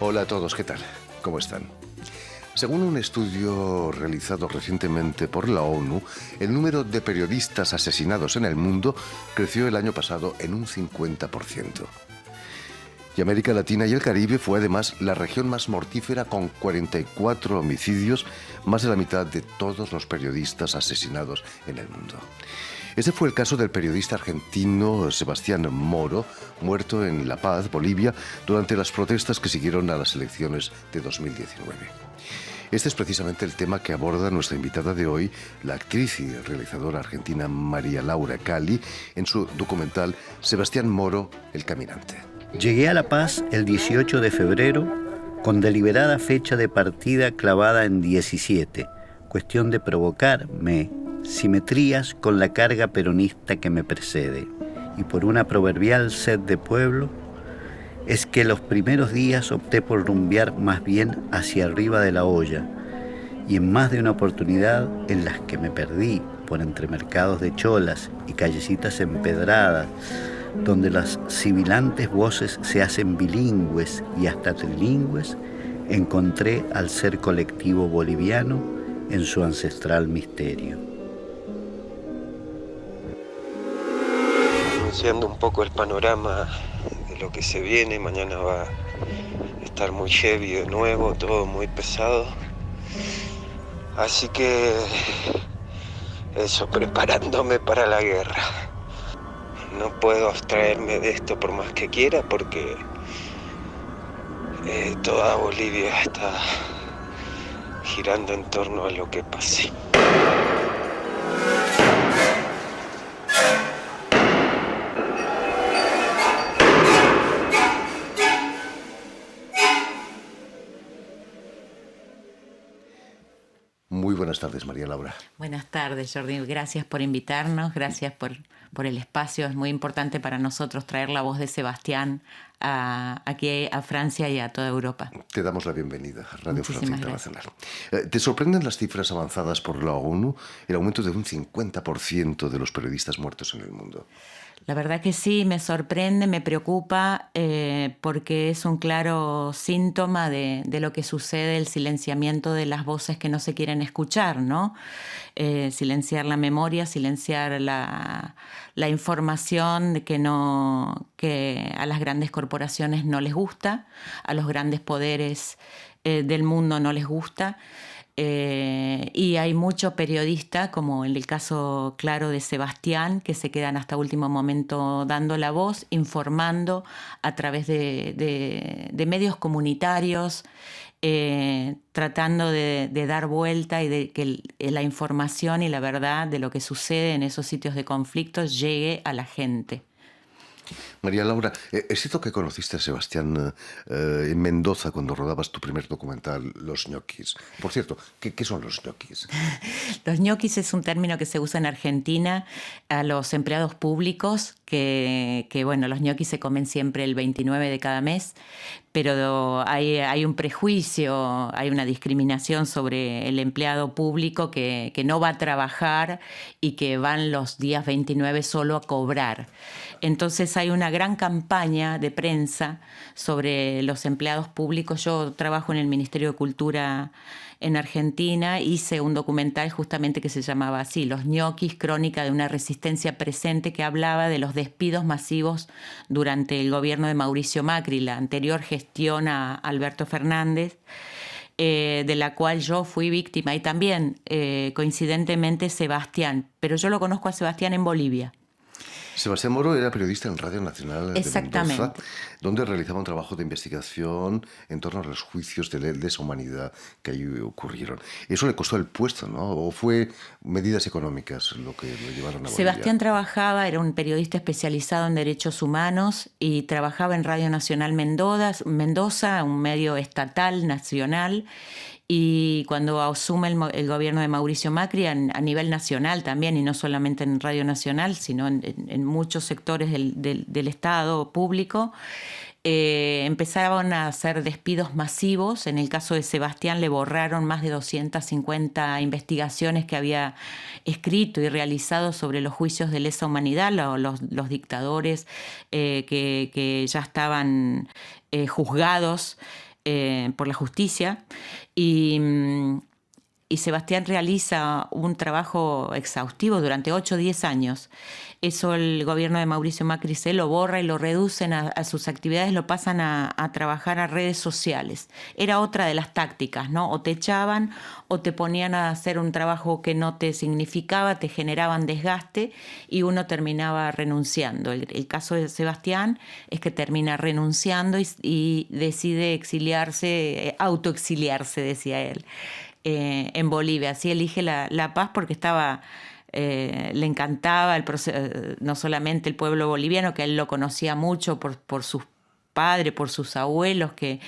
Hola a todos, ¿qué tal? ¿Cómo están? Según un estudio realizado recientemente por la ONU, el número de periodistas asesinados en el mundo creció el año pasado en un 50%. Y América Latina y el Caribe fue además la región más mortífera, con 44 homicidios, más de la mitad de todos los periodistas asesinados en el mundo. Ese fue el caso del periodista argentino Sebastián Moro, muerto en La Paz, Bolivia, durante las protestas que siguieron a las elecciones de 2019. Este es precisamente el tema que aborda nuestra invitada de hoy, la actriz y realizadora argentina María Laura Cali, en su documental Sebastián Moro, el caminante. Llegué a La Paz el 18 de febrero con deliberada fecha de partida clavada en 17, cuestión de provocarme simetrías con la carga peronista que me precede, y por una proverbial sed de pueblo, es que los primeros días opté por rumbear más bien hacia arriba de la olla, y en más de una oportunidad en las que me perdí por entre mercados de cholas y callecitas empedradas, donde las sibilantes voces se hacen bilingües y hasta trilingües, encontré al ser colectivo boliviano en su ancestral misterio. Anunciando un poco el panorama de lo que se viene, mañana va a estar muy heavy de nuevo, todo muy pesado. Así que eso, preparándome para la guerra. No puedo abstraerme de esto por más que quiera, porque toda Bolivia está girando en torno a lo que pase. Muy buenas tardes, María Laura. Buenas tardes, Jordi. Gracias por invitarnos, gracias por el espacio. Es muy importante para nosotros traer la voz de Sebastián aquí a Francia y a toda Europa. Te damos la bienvenida a Radio Francia Muchísimas Internacional. ¿Te sorprenden las cifras avanzadas por la ONU? El aumento de un 50% de los periodistas muertos en el mundo. La verdad que sí, me sorprende, me preocupa, porque es un claro síntoma de lo que sucede, el silenciamiento de las voces que no se quieren escuchar, ¿no? Silenciar la memoria, silenciar la información que a las grandes corporaciones no les gusta, a los grandes poderes del mundo no les gusta. Y hay muchos periodistas, como en el caso claro de Sebastián, que se quedan hasta último momento dando la voz, informando a través de medios comunitarios, tratando de dar vuelta y de que la información y la verdad de lo que sucede en esos sitios de conflicto llegue a la gente. María Laura, ¿es cierto que conociste a Sebastián en Mendoza cuando rodabas tu primer documental, Los ñoquis? Por cierto, ¿qué son los ñoquis? Los ñoquis es un término que se usa en Argentina a los empleados públicos, que bueno, los ñoquis se comen siempre el 29 de cada mes, pero hay un prejuicio, hay una discriminación sobre el empleado público que no va a trabajar y que van los días 29 solo a cobrar. Entonces hay una gran campaña de prensa sobre los empleados públicos. Yo trabajo en el Ministerio de Cultura en Argentina, hice un documental justamente que se llamaba así, Los ñoquis, crónica de una resistencia presente, que hablaba de los despidos masivos durante el gobierno de Mauricio Macri, la anterior gestión a Alberto Fernández, de la cual yo fui víctima, y también coincidentemente Sebastián, pero yo lo conozco a Sebastián en Bolivia. Sebastián Moro era periodista en Radio Nacional de Exactamente. Mendoza, donde realizaba un trabajo de investigación en torno a los juicios de lesa humanidad que allí ocurrieron. Eso le costó el puesto, ¿no? ¿O fue medidas económicas lo que lo llevaron a Bolivia? Sebastián era un periodista especializado en derechos humanos y trabajaba en Radio Nacional Mendoza, un medio estatal, nacional. Y cuando asume el gobierno de Mauricio Macri a nivel nacional también, y no solamente en Radio Nacional, sino en muchos sectores del Estado público, empezaron a hacer despidos masivos. En el caso de Sebastián le borraron más de 250 investigaciones que había escrito y realizado sobre los juicios de lesa humanidad, los dictadores que ya estaban juzgados por la justicia, y Sebastián realiza un trabajo exhaustivo durante 8 o 10 años. Eso el gobierno de Mauricio Macri se lo borra y lo reducen a sus actividades, lo pasan a trabajar a redes sociales. Era otra de las tácticas, ¿no? O te echaban o te ponían a hacer un trabajo que no te significaba, te generaban desgaste y uno terminaba renunciando. El caso de Sebastián es que termina renunciando y decide exiliarse, autoexiliarse, decía él, en Bolivia. Así elige la paz porque estaba... le encantaba no solamente el pueblo boliviano, que él lo conocía mucho por sus padres, por sus abuelos que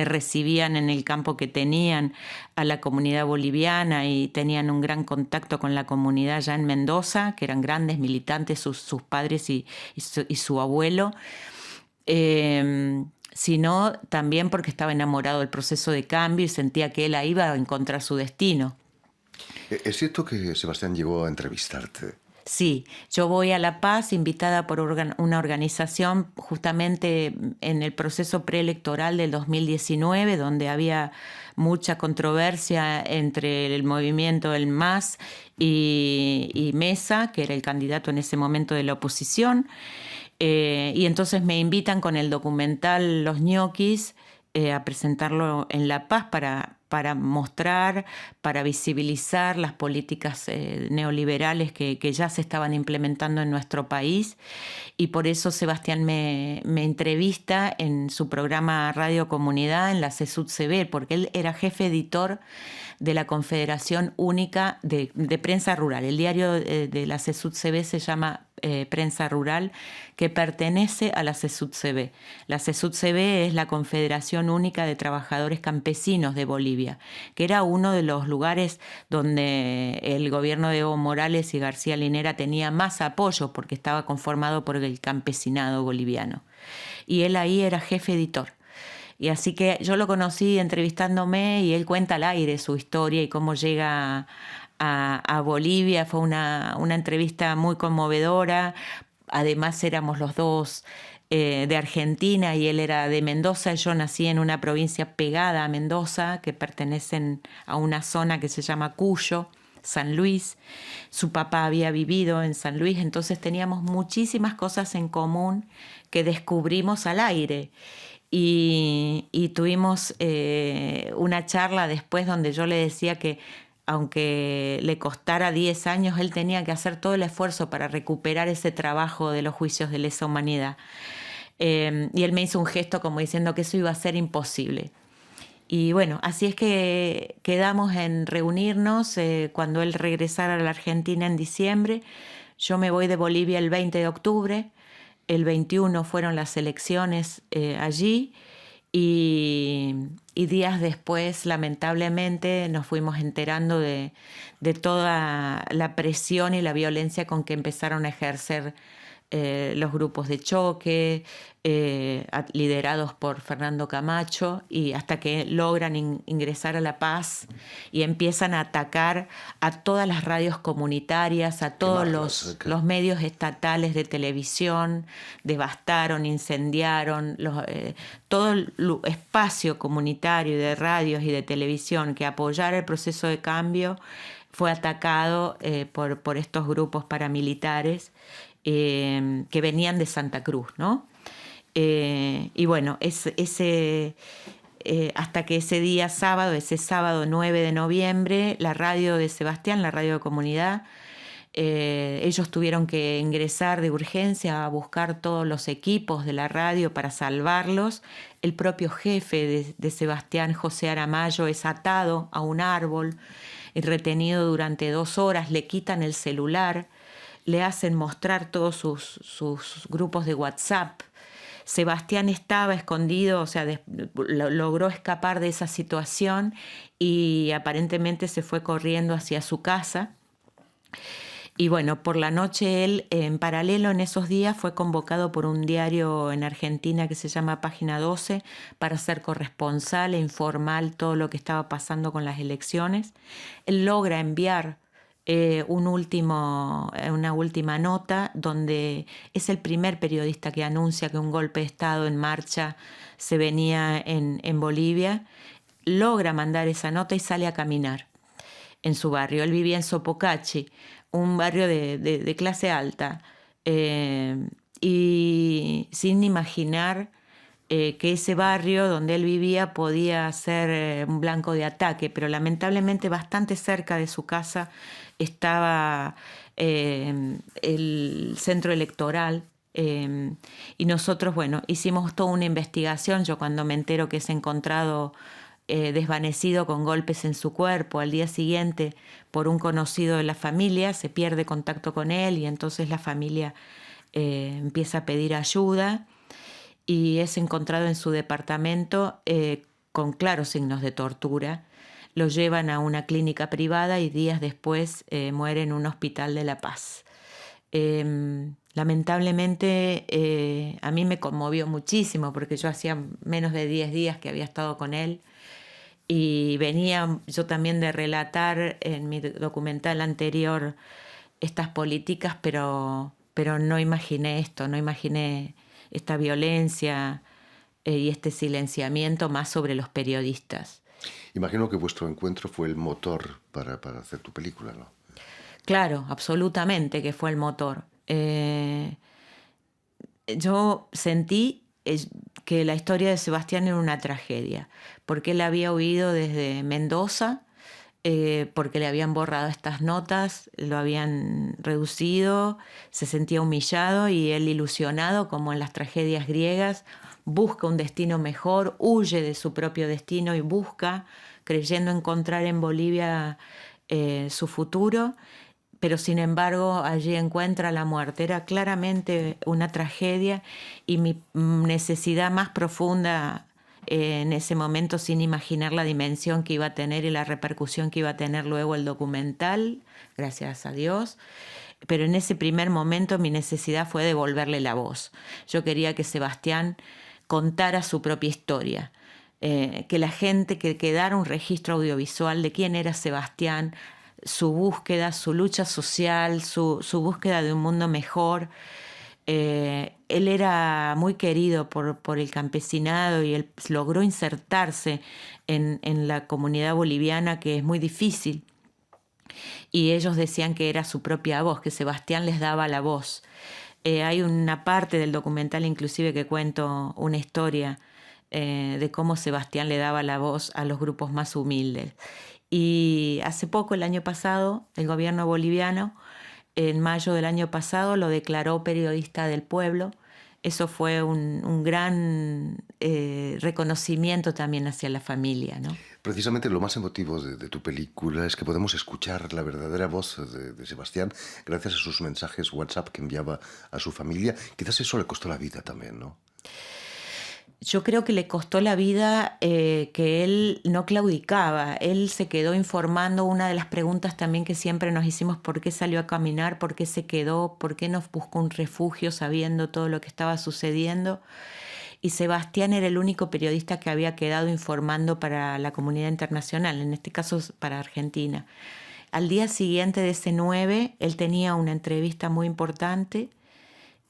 recibían en el campo que tenían a la comunidad boliviana y tenían un gran contacto con la comunidad ya en Mendoza, que eran grandes militantes sus padres y su abuelo. Sino también porque estaba enamorado del proceso de cambio y sentía que él ahí iba a encontrar su destino. ¿Es cierto que Sebastián llegó a entrevistarte? Sí, yo voy a La Paz invitada por una organización justamente en el proceso preelectoral del 2019, donde había mucha controversia entre el movimiento El MAS y Mesa, que era el candidato en ese momento de la oposición. Y entonces me invitan con el documental Los Ñoquis a presentarlo en La Paz para mostrar, para visibilizar las políticas neoliberales que ya se estaban implementando en nuestro país. Y por eso Sebastián me entrevista en su programa Radio Comunidad en la CESUD-CB, porque él era jefe editor de la Confederación Única de Prensa Rural. El diario de la CESUD-CB se llama Prensa Rural, que pertenece a la CESUD-CB. La CESUD-CB es la Confederación Única de Trabajadores Campesinos de Bolivia, que era uno de los lugares donde el gobierno de Evo Morales y García Linera tenía más apoyo, porque estaba conformado por el campesinado boliviano. Y él ahí era jefe editor. Y así que yo lo conocí entrevistándome y él cuenta al aire su historia y cómo llega a Bolivia. Fue una entrevista muy conmovedora. Además éramos los dos de Argentina y él era de Mendoza. Yo nací en una provincia pegada a Mendoza, que pertenecen a una zona que se llama Cuyo, San Luis. Su papá había vivido en San Luis, entonces teníamos muchísimas cosas en común que descubrimos al aire. Y tuvimos una charla después donde yo le decía que aunque le costara 10 años, él tenía que hacer todo el esfuerzo para recuperar ese trabajo de los juicios de lesa humanidad. Y él me hizo un gesto como diciendo que eso iba a ser imposible. Y bueno, así es que quedamos en reunirnos cuando él regresara a la Argentina en diciembre. Yo me voy de Bolivia el 20 de octubre. El 21 fueron las elecciones allí y días después, lamentablemente, nos fuimos enterando de toda la presión y la violencia con que empezaron a ejercer los grupos de choque, liderados por Fernando Camacho, y hasta que logran ingresar a La Paz y empiezan a atacar a todas las radios comunitarias, a todos los medios estatales de televisión, devastaron, incendiaron todo el espacio comunitario de radios y de televisión que apoyara el proceso de cambio fue atacado por estos grupos paramilitares que venían de Santa Cruz, ¿no? Y bueno, hasta que ese sábado 9 de noviembre, la radio de Sebastián, la radio de comunidad, ellos tuvieron que ingresar de urgencia a buscar todos los equipos de la radio para salvarlos. El propio jefe de Sebastián, José Aramayo, es atado a un árbol y retenido durante 2 horas, le quitan el celular, le hacen mostrar todos sus grupos de WhatsApp. Sebastián estaba escondido, o sea, logró escapar de esa situación y aparentemente se fue corriendo hacia su casa. Y bueno, por la noche él, en paralelo en esos días, fue convocado por un diario en Argentina que se llama Página 12 para ser corresponsal e informar todo lo que estaba pasando con las elecciones. Él logra enviar una última nota donde es el primer periodista que anuncia que un golpe de Estado en marcha se venía en Bolivia. Logra mandar esa nota y sale a caminar en su barrio. Él vivía en Sopocachi, un barrio de clase alta, y sin imaginar que ese barrio donde él vivía podía ser un blanco de ataque, pero lamentablemente bastante cerca de su casa estaba el centro electoral. Y nosotros, bueno, hicimos toda una investigación. Yo cuando me entero que es encontrado desvanecido con golpes en su cuerpo, al día siguiente por un conocido de la familia, se pierde contacto con él y entonces la familia empieza a pedir ayuda y es encontrado en su departamento con claros signos de tortura. Lo llevan a una clínica privada y días después muere en un hospital de La Paz. Lamentablemente a mí me conmovió muchísimo porque yo hacía menos de 10 días que había estado con él y venía yo también de relatar en mi documental anterior estas políticas, pero no imaginé esto, no imaginé esta violencia y este silenciamiento más sobre los periodistas. Imagino que vuestro encuentro fue el motor para hacer tu película, ¿no? Claro, absolutamente que fue el motor. Yo sentí que la historia de Sebastián era una tragedia, porque él había huido desde Mendoza, porque le habían borrado estas notas, lo habían reducido, se sentía humillado y él, ilusionado como en las tragedias griegas, busca un destino mejor, huye de su propio destino y busca, creyendo encontrar en Bolivia su futuro, pero sin embargo allí encuentra la muerte. Era claramente una tragedia y mi necesidad más profunda en ese momento, sin imaginar la dimensión que iba a tener y la repercusión que iba a tener luego el documental, gracias a Dios. Pero en ese primer momento mi necesidad fue devolverle la voz. Yo quería que Sebastián contara su propia historia, que la gente, que quedara un registro audiovisual de quién era Sebastián, su búsqueda, su lucha social, su búsqueda de un mundo mejor. Él era muy querido por el campesinado y él logró insertarse en la comunidad boliviana, que es muy difícil. Y ellos decían que era su propia voz, que Sebastián les daba la voz. Hay una parte del documental inclusive que cuento una historia de cómo Sebastián le daba la voz a los grupos más humildes. Y hace poco, el año pasado, el gobierno boliviano, en mayo del año pasado, lo declaró periodista del pueblo. Eso fue un gran reconocimiento también hacia la familia, ¿no? Precisamente lo más emotivo de tu película es que podemos escuchar la verdadera voz de Sebastián gracias a sus mensajes WhatsApp que enviaba a su familia. Quizás eso le costó la vida también, ¿no? Yo creo que le costó la vida que él no claudicaba. Él se quedó informando. Una de las preguntas también que siempre nos hicimos: ¿por qué salió a caminar? ¿Por qué se quedó? ¿Por qué no buscó un refugio sabiendo todo lo que estaba sucediendo? Y Sebastián era el único periodista que había quedado informando para la comunidad internacional, en este caso para Argentina. Al día siguiente de ese 9, él tenía una entrevista muy importante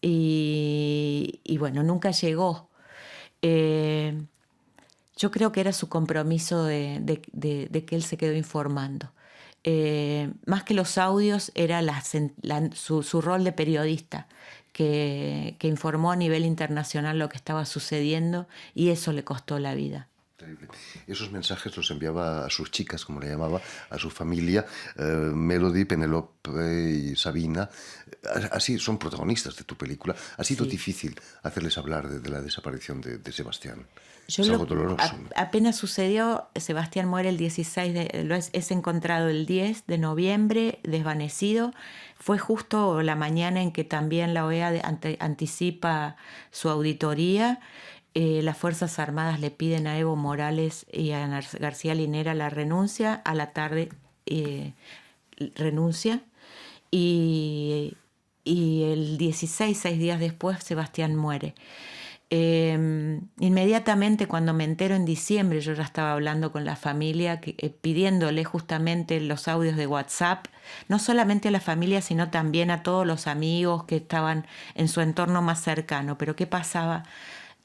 y bueno, nunca llegó. Yo creo que era su compromiso de que él se quedó informando. Más que los audios, era su rol de periodista, que informó a nivel internacional lo que estaba sucediendo, y eso le costó la vida. Terrible. Esos mensajes los enviaba a sus chicas, como le llamaba, a su familia, Melody, Penelope y Sabina. Así son protagonistas de tu película. Ha sido difícil hacerles hablar de la desaparición de Sebastián. Es algo doloroso. Apenas sucedió, Sebastián muere el 16, es encontrado el 10 de noviembre, desvanecido. Fue justo la mañana en que también la OEA anticipa su auditoría. Las Fuerzas Armadas le piden a Evo Morales y a García Linera la renuncia. A la tarde renuncia. Y el 16, 6 días después, Sebastián muere. Inmediatamente cuando me entero en diciembre, yo ya estaba hablando con la familia, pidiéndole justamente los audios de WhatsApp, no solamente a la familia, sino también a todos los amigos que estaban en su entorno más cercano. Pero ¿qué pasaba?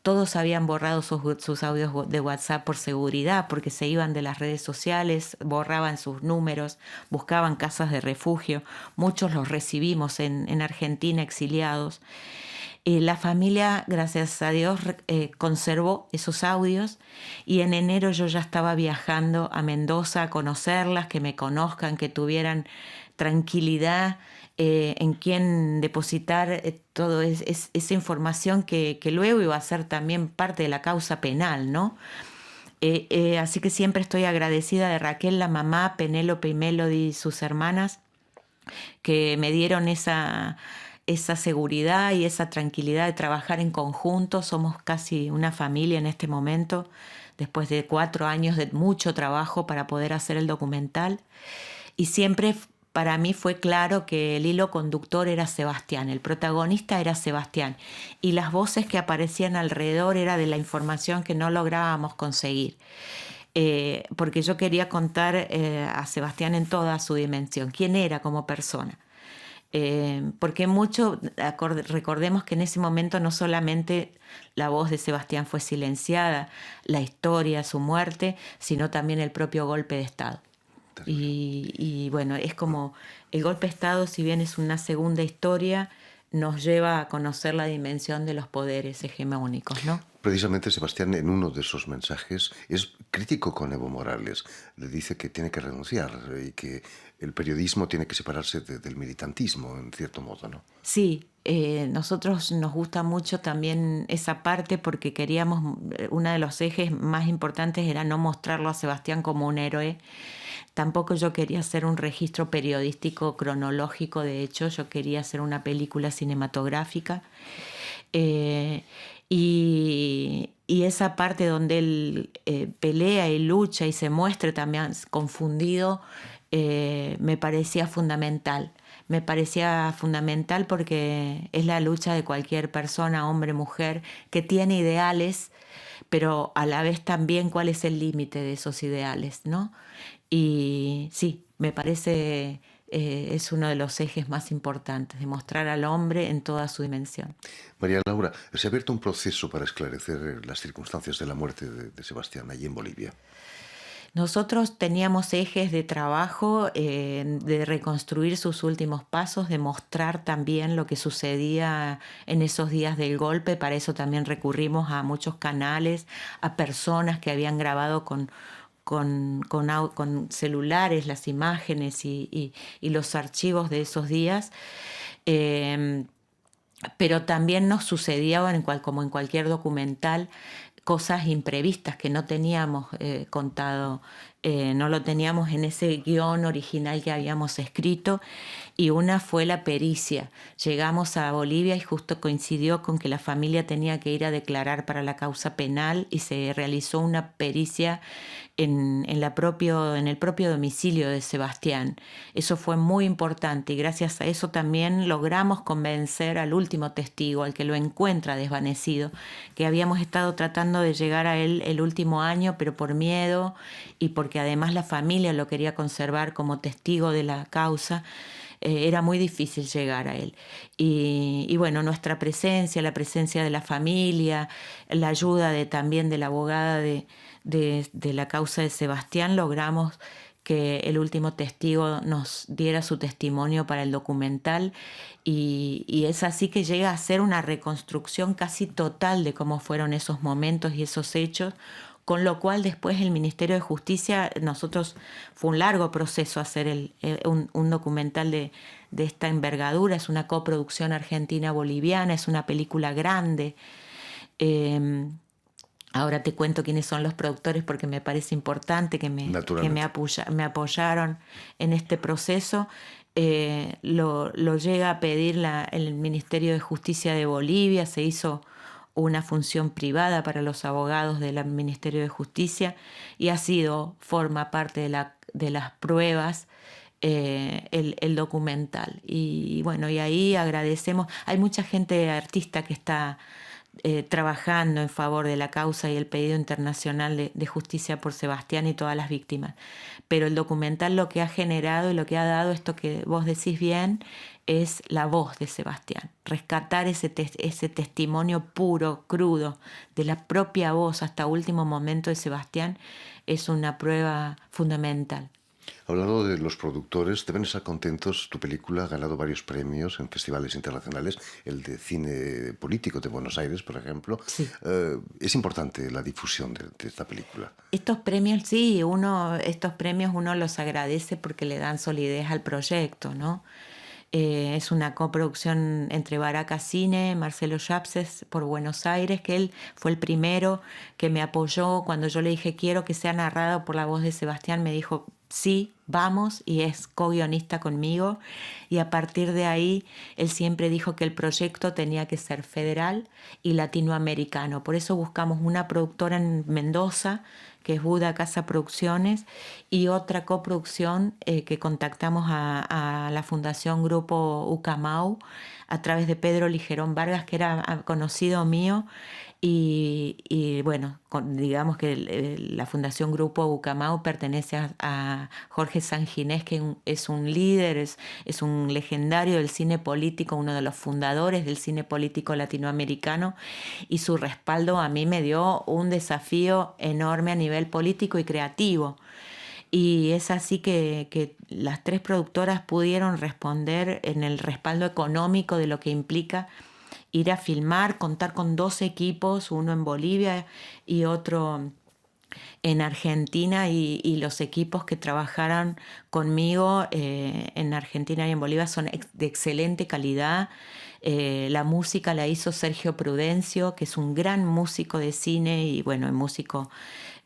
Todos habían borrado sus audios de WhatsApp por seguridad, porque se iban de las redes sociales, borraban sus números, buscaban casas de refugio. Muchos los recibimos en Argentina exiliados. La familia, gracias a Dios, conservó esos audios, y en enero yo ya estaba viajando a Mendoza a conocerlas, que me conozcan, que tuvieran tranquilidad en quién depositar toda esa información que luego iba a ser también parte de la causa penal, ¿no? Así que siempre estoy agradecida de Raquel, la mamá, Penélope y Melody, sus hermanas, que me dieron esa seguridad y esa tranquilidad de trabajar en conjunto. Somos casi una familia en este momento, después de 4 años de mucho trabajo para poder hacer el documental. Y siempre para mí fue claro que el hilo conductor era Sebastián, el protagonista era Sebastián, y las voces que aparecían alrededor era de la información que no lográbamos conseguir. Porque yo quería contar a Sebastián en toda su dimensión, quién era como persona. Porque recordemos que en ese momento no solamente la voz de Sebastián fue silenciada, la historia, su muerte, sino también el propio golpe de Estado. Y bueno, es como el golpe de Estado, si bien es una segunda historia, nos lleva a conocer la dimensión de los poderes hegemónicos, ¿no? Precisamente Sebastián, en uno de esos mensajes, es crítico con Evo Morales. Le dice que tiene que renunciar y que el periodismo tiene que separarse del militantismo, en cierto modo, ¿no? Sí, nosotros nos gusta mucho también esa parte, porque queríamos, uno de los ejes más importantes era no mostrarlo a Sebastián como un héroe. Tampoco yo quería hacer un registro periodístico cronológico, de hecho yo quería hacer una película cinematográfica. Y esa parte donde él pelea y lucha y se muestre también confundido, me parecía fundamental. Me parecía fundamental porque es la lucha de cualquier persona, hombre, mujer, que tiene ideales, pero a la vez también cuál es el límite de esos ideales, ¿no? Y sí, me parece es uno de los ejes más importantes, de mostrar al hombre en toda su dimensión. María Laura, se ha abierto un proceso para esclarecer las circunstancias de la muerte de Sebastián allí en Bolivia. Nosotros teníamos ejes de trabajo de reconstruir sus últimos pasos, de mostrar también lo que sucedía en esos días del golpe. Para eso también recurrimos a muchos canales, a personas que habían grabado con celulares las imágenes y los archivos de esos días. Pero también nos sucedía, como en cualquier documental, cosas imprevistas que no teníamos contado, no lo teníamos en ese guión original que habíamos escrito, y una fue la pericia. Llegamos a Bolivia y justo coincidió con que la familia tenía que ir a declarar para la causa penal, y se realizó una pericia en el propio domicilio de Sebastián. Eso fue muy importante, y gracias a eso también logramos convencer al último testigo, al que lo encuentra desvanecido, que habíamos estado tratando de llegar a él el último año, pero por miedo y porque además la familia lo quería conservar como testigo de la causa. Era muy difícil llegar a él. Y bueno, nuestra presencia, la presencia de la familia, la ayuda también de la abogada de la causa de Sebastián, logramos que el último testigo nos diera su testimonio para el documental, y es así que llega a ser una reconstrucción casi total de cómo fueron esos momentos y esos hechos, con lo cual después el Ministerio de Justicia, fue un largo proceso hacer un documental de esta envergadura. Es una coproducción argentina-boliviana, es una película grande. Ahora te cuento quiénes son los productores, porque me parece importante que me apoyaron en este proceso. Lo llega a pedir el Ministerio de Justicia de Bolivia. Se hizo una función privada para los abogados del Ministerio de Justicia, y forma parte de las pruebas el documental. Y bueno, y ahí agradecemos. Hay mucha gente artista que está trabajando en favor de la causa y el pedido internacional de justicia por Sebastián y todas las víctimas. Pero el documental lo que ha generado y lo que ha dado, esto que vos decís bien, es la voz de Sebastián. Rescatar ese testimonio puro, crudo, de la propia voz hasta último momento de Sebastián, es una prueba fundamental. Hablando de los productores, deben estar contentos. Tu película ha ganado varios premios en festivales internacionales, el de cine político de Buenos Aires, por ejemplo. Sí. Es importante la difusión de esta película. Estos premios, sí, estos premios uno los agradece porque le dan solidez al proyecto, ¿no? Es una coproducción entre Baraka Cine, Marcelo Yapses por Buenos Aires, que él fue el primero que me apoyó cuando yo le dije quiero que sea narrado por la voz de Sebastián. Me dijo sí, vamos, y es co-guionista conmigo, y a partir de ahí él siempre dijo que el proyecto tenía que ser federal y latinoamericano. Por eso buscamos una productora en Mendoza, que es Buda Casa Producciones, y otra coproducción que contactamos a la Fundación Grupo Ucamau a través de Pedro Ligerón Vargas, que era conocido mío, y bueno, digamos que la Fundación Grupo Ucamau pertenece a Jorge Sanginés, que es un líder, es un legendario del cine político, uno de los fundadores del cine político latinoamericano, y su respaldo a mí me dio un desafío enorme a nivel político y creativo. Y es así que las tres productoras pudieron responder en el respaldo económico de lo que implica ir a filmar, contar con 2 equipos, uno en Bolivia y otro en Argentina, y los equipos que trabajaron conmigo en Argentina y en Bolivia son de excelente calidad. La música la hizo Sergio Prudencio, que es un gran músico de cine y bueno, músico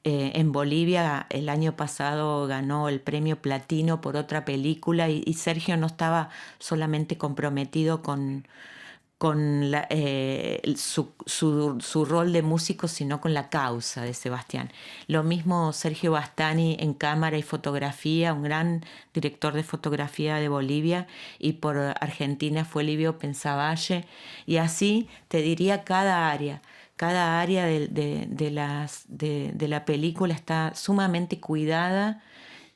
en Bolivia. El año pasado ganó el premio Platino por otra película, y Sergio no estaba solamente comprometido con su rol de músico, sino con la causa de Sebastián. Lo mismo Sergio Bastani en cámara y fotografía, un gran director de fotografía de Bolivia, y por Argentina fue Livio Pensavalle, y así te diría cada área de la película está sumamente cuidada.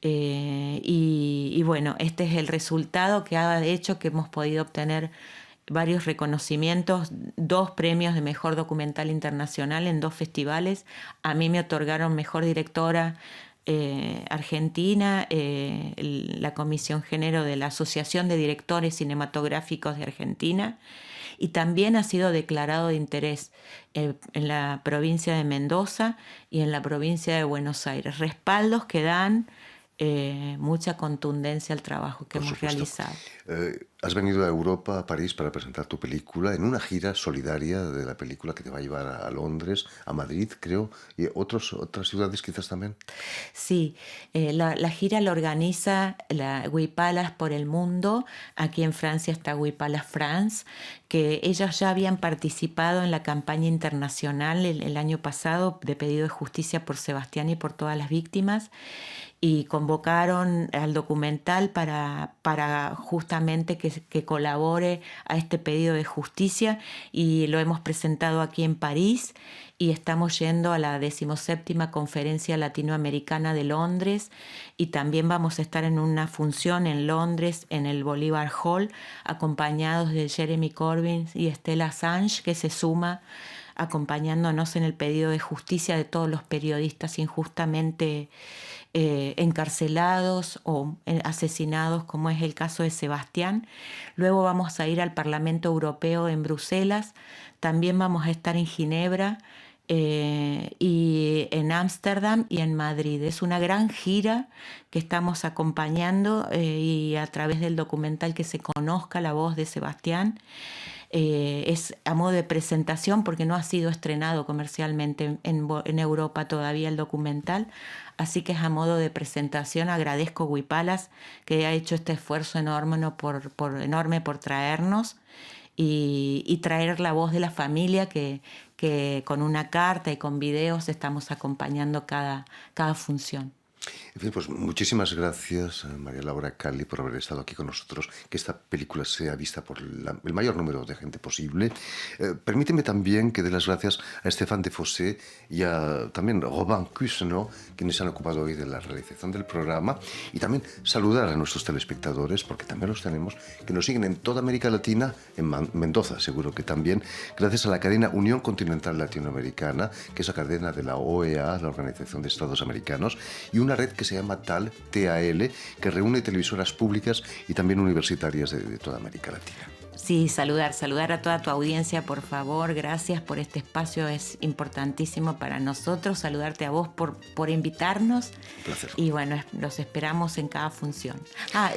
Y bueno, este es el resultado que ha hecho que hemos podido obtener varios reconocimientos, 2 premios de mejor documental internacional en 2 festivales. A mí me otorgaron mejor directora argentina, la Comisión Género de la Asociación de Directores Cinematográficos de Argentina, y también ha sido declarado de interés en la provincia de Mendoza y en la provincia de Buenos Aires. Respaldos que dan mucha contundencia al trabajo que hemos realizado. Has venido a Europa, a París, para presentar tu película en una gira solidaria de la película que te va a llevar a Londres, a Madrid, creo, y otras ciudades quizás también. Sí, la gira la organiza la Wipalas por el Mundo. Aquí en Francia está Wipalas France, que ellos ya habían participado en la campaña internacional el año pasado de pedido de justicia por Sebastián y por todas las víctimas, y convocaron al documental para justamente que colabore a este pedido de justicia, y lo hemos presentado aquí en París, y estamos yendo a la 17ª Conferencia Latinoamericana de Londres, y también vamos a estar en una función en Londres en el Bolívar Hall, acompañados de Jeremy Corbyn y Stella Assange, que se suma acompañándonos en el pedido de justicia de todos los periodistas injustamente encarcelados o asesinados, como es el caso de Sebastián. Luego vamos a ir al Parlamento Europeo en Bruselas, también vamos a estar en Ginebra y en Ámsterdam y en Madrid. Es una gran gira que estamos acompañando y a través del documental que se conozca la voz de Sebastián. Es a modo de presentación porque no ha sido estrenado comercialmente en Europa todavía el documental, así que es a modo de presentación. Agradezco a Wipalas que ha hecho este esfuerzo enorme por traernos y traer la voz de la familia que con una carta y con videos estamos acompañando cada función. En fin, pues muchísimas gracias, María Laura Cali, por haber estado aquí con nosotros, que esta película sea vista por el mayor número de gente posible. Permíteme también que dé las gracias a Stéphane Defossé y a también Robin Cusno, quienes se han ocupado hoy de la realización del programa, y también saludar a nuestros telespectadores, porque también los tenemos, que nos siguen en toda América Latina, en Mendoza seguro que también, gracias a la cadena Unión Continental Latinoamericana, que es la cadena de la OEA, la Organización de Estados Americanos, y una red que se llama TAL, que reúne televisoras públicas y también universitarias de toda América Latina. Sí, saludar a toda tu audiencia, por favor. Gracias por este espacio, es importantísimo para nosotros. Saludarte a vos por invitarnos. Un placer. Y bueno, los esperamos en cada función.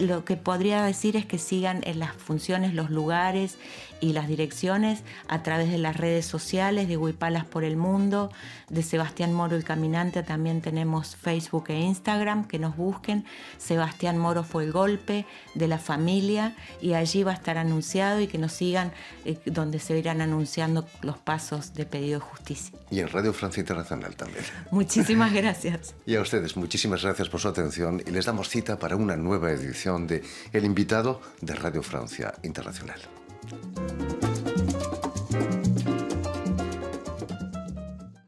Lo que podría decir es que sigan en las funciones, los lugares y las direcciones a través de las redes sociales de Huipalas por el Mundo, de Sebastián Moro el Caminante. También tenemos Facebook e Instagram, que nos busquen. Sebastián Moro fue el golpe de la familia, y allí va a estar anunciado, y que nos sigan donde se irán anunciando los pasos de pedido de justicia. Y en Radio Francia Internacional también. Muchísimas gracias. Y a ustedes, muchísimas gracias por su atención, y les damos cita para una nueva edición de El Invitado de Radio Francia Internacional.